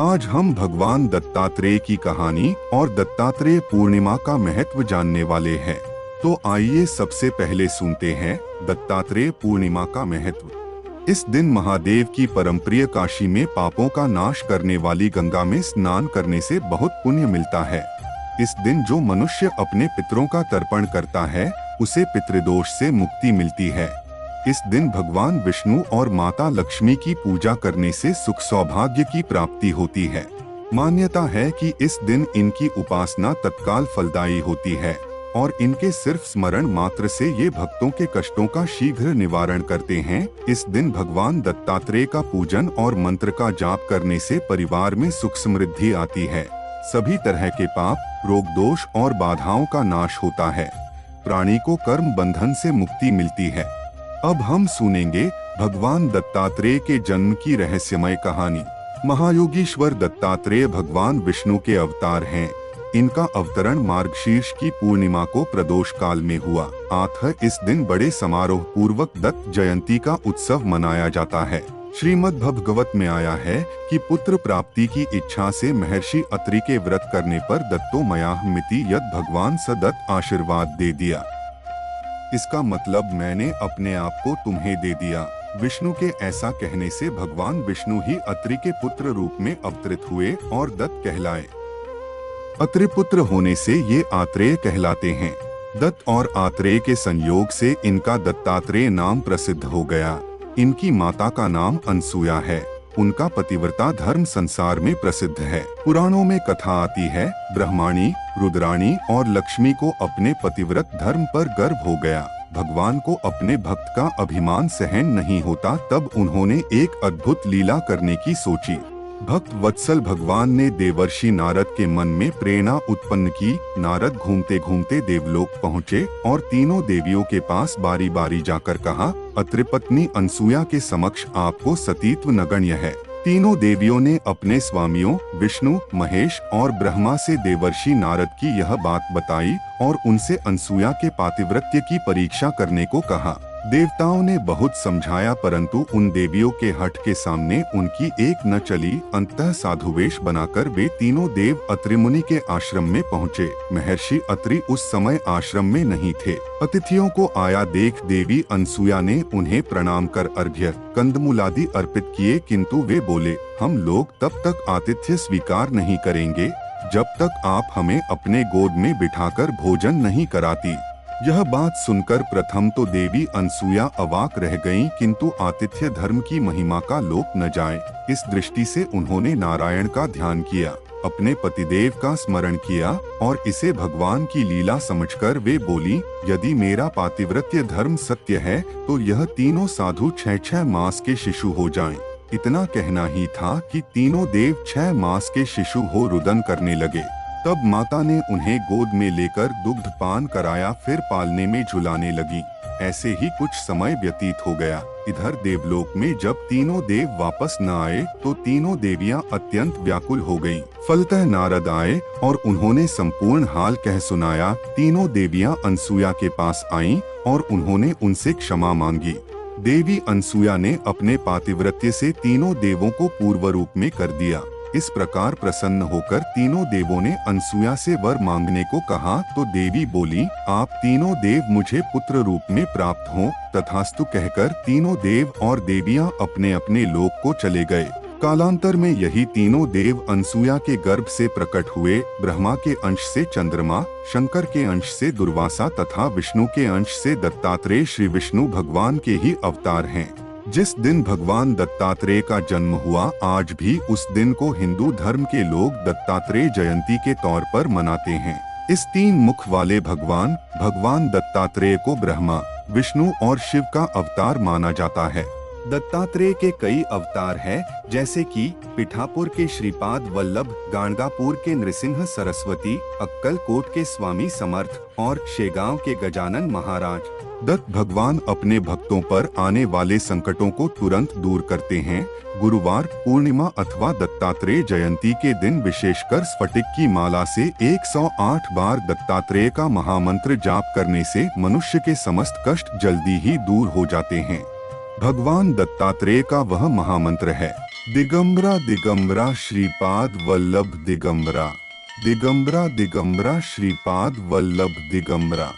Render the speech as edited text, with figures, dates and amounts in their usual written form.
आज हम भगवान दत्तात्रेय की कहानी और दत्तात्रेय पूर्णिमा का महत्व जानने वाले हैं। तो आइए सबसे पहले सुनते हैं दत्तात्रेय पूर्णिमा का महत्व। इस दिन महादेव की परमप्रिय काशी में पापों का नाश करने वाली गंगा में स्नान करने से बहुत पुण्य मिलता है। इस दिन जो मनुष्य अपने पितरों का तर्पण करता है उसे पितृदोष से मुक्ति मिलती है। इस दिन भगवान विष्णु और माता लक्ष्मी की पूजा करने से सुख सौभाग्य की प्राप्ति होती है। मान्यता है कि इस दिन इनकी उपासना तत्काल फलदायी होती है और इनके सिर्फ स्मरण मात्र से ये भक्तों के कष्टों का शीघ्र निवारण करते हैं। इस दिन भगवान दत्तात्रेय का पूजन और मंत्र का जाप करने से परिवार में सुख समृद्धि आती है। सभी तरह के पाप, रोग, दोष और बाधाओं का नाश होता है। प्राणी को कर्म बंधन से मुक्ति मिलती है। अब हम सुनेंगे भगवान दत्तात्रेय के जन्म की रहस्यमय कहानी। महायोगीश्वर दत्तात्रेय भगवान विष्णु के अवतार हैं। इनका अवतरण मार्गशीर्ष की पूर्णिमा को प्रदोष काल में हुआ। अतः इस दिन बड़े समारोह पूर्वक दत्त जयंती का उत्सव मनाया जाता है। श्रीमद् भगवत में आया है कि पुत्र प्राप्ति की इच्छा से महर्षि अत्रि के व्रत करने पर दत्तो मयाह मिति यद भगवान स दत्त आशीर्वाद दे दिया। इसका मतलब मैंने अपने आप को तुम्हें दे दिया। विष्णु के ऐसा कहने से भगवान विष्णु ही अत्रि के पुत्र रूप में अवतरित हुए और दत्त कहलाए। अत्रि पुत्र होने से ये आत्रेय कहलाते हैं। दत्त और आत्रेय के संयोग से इनका दत्तात्रेय नाम प्रसिद्ध हो गया। इनकी माता का नाम अनसुया है। उनका पतिव्रता धर्म संसार में प्रसिद्ध है। पुराणों में कथा आती है, ब्रह्माणी, रुद्राणी और लक्ष्मी को अपने पतिव्रत धर्म पर गर्व हो गया। भगवान को अपने भक्त का अभिमान सहन नहीं होता, तब उन्होंने एक अद्भुत लीला करने की सोची। भक्त वत्सल भगवान ने देवर्षि नारद के मन में प्रेरणा उत्पन्न की। नारद घूमते घूमते देवलोक पहुँचे और तीनों देवियों के पास बारी बारी जाकर कहा, अत्रि पत्नी अनसुया के समक्ष आपको सतीत्व नगण्य है। तीनों देवियों ने अपने स्वामियों विष्णु, महेश और ब्रह्मा से देवर्षि नारद की यह बात बताई और उनसे अनसुया के पातिव्रत्य की परीक्षा करने को कहा। देवताओं ने बहुत समझाया, परंतु उन देवियों के हठ के सामने उनकी एक न चली। अंततः साधुवेश बनाकर वे तीनों देव अत्रि मुनि के आश्रम में पहुँचे। महर्षि अत्रि उस समय आश्रम में नहीं थे। अतिथियों को आया देख देवी अनसुया ने उन्हें प्रणाम कर अर्घ्य, कंदमूलादि अर्पित किए, किंतु वे बोले, हम लोग तब तक आतिथ्य स्वीकार नहीं करेंगे जब तक आप हमें अपने गोद में बिठाकर भोजन नहीं कराती। यह बात सुनकर प्रथम तो देवी अनसुया अवाक रह गईं, किंतु आतिथ्य धर्म की महिमा का लोप न जाए, इस दृष्टि से उन्होंने नारायण का ध्यान किया, अपने पतिदेव का स्मरण किया और इसे भगवान की लीला समझकर वे बोली, यदि मेरा पातिव्रत्य धर्म सत्य है तो यह तीनों साधु 6 मास के शिशु हो जाएं। इतना कहना ही था कि तीनों देव 6 मास के शिशु हो रुदन करने लगे। तब माता ने उन्हें गोद में लेकर दुग्ध पान कराया, फिर पालने में झुलाने लगी। ऐसे ही कुछ समय व्यतीत हो गया। इधर देवलोक में जब तीनों देव वापस न आए तो तीनों देवियां अत्यंत व्याकुल हो गईं। फलतः नारद आए और उन्होंने संपूर्ण हाल कह सुनाया। तीनों देवियां अनसुया के पास आईं और उन्होंने उनसे क्षमा मांगी। देवी अनसुया ने अपने पातिव्रत्य से तीनों देवों को पूर्व रूप में कर दिया। इस प्रकार प्रसन्न होकर तीनों देवों ने अनसुया से वर मांगने को कहा तो देवी बोली, आप तीनों देव मुझे पुत्र रूप में प्राप्त हों। तथास्तु कहकर तीनों देव और देवियां अपने अपने लोक को चले गए। कालांतर में यही तीनों देव अनसुया के गर्भ से प्रकट हुए। ब्रह्मा के अंश से चंद्रमा, शंकर के अंश से दुर्वासा तथा विष्णु के अंश से दत्तात्रेय श्री विष्णु भगवान के ही अवतार हैं। जिस दिन भगवान दत्तात्रेय का जन्म हुआ, आज भी उस दिन को हिंदू धर्म के लोग दत्तात्रेय जयंती के तौर पर मनाते हैं। इस 3 मुख वाले भगवान दत्तात्रेय को ब्रह्मा, विष्णु और शिव का अवतार माना जाता है। दत्तात्रेय के कई अवतार हैं, जैसे कि पिठापुर के श्रीपाद वल्लभ, गाणगापुर के नृसिंह सरस्वती, अक्कलकोट के स्वामी समर्थ और शेगांव के गजानन महाराज। दत्त भगवान अपने भक्तों पर आने वाले संकटों को तुरंत दूर करते हैं। गुरुवार, पूर्णिमा अथवा दत्तात्रेय जयंती के दिन विशेषकर स्फटिक की माला से 108 बार दत्तात्रेय का महामंत्र जाप करने से मनुष्य के समस्त कष्ट जल्दी ही दूर हो जाते हैं। भगवान दत्तात्रेय का वह महामंत्र है, दिगंबरा दिगंबरा श्रीपाद वल्लभ दिगंबरा, दिगंबरा दिगंबरा श्रीपाद वल्लभ दिगंबरा।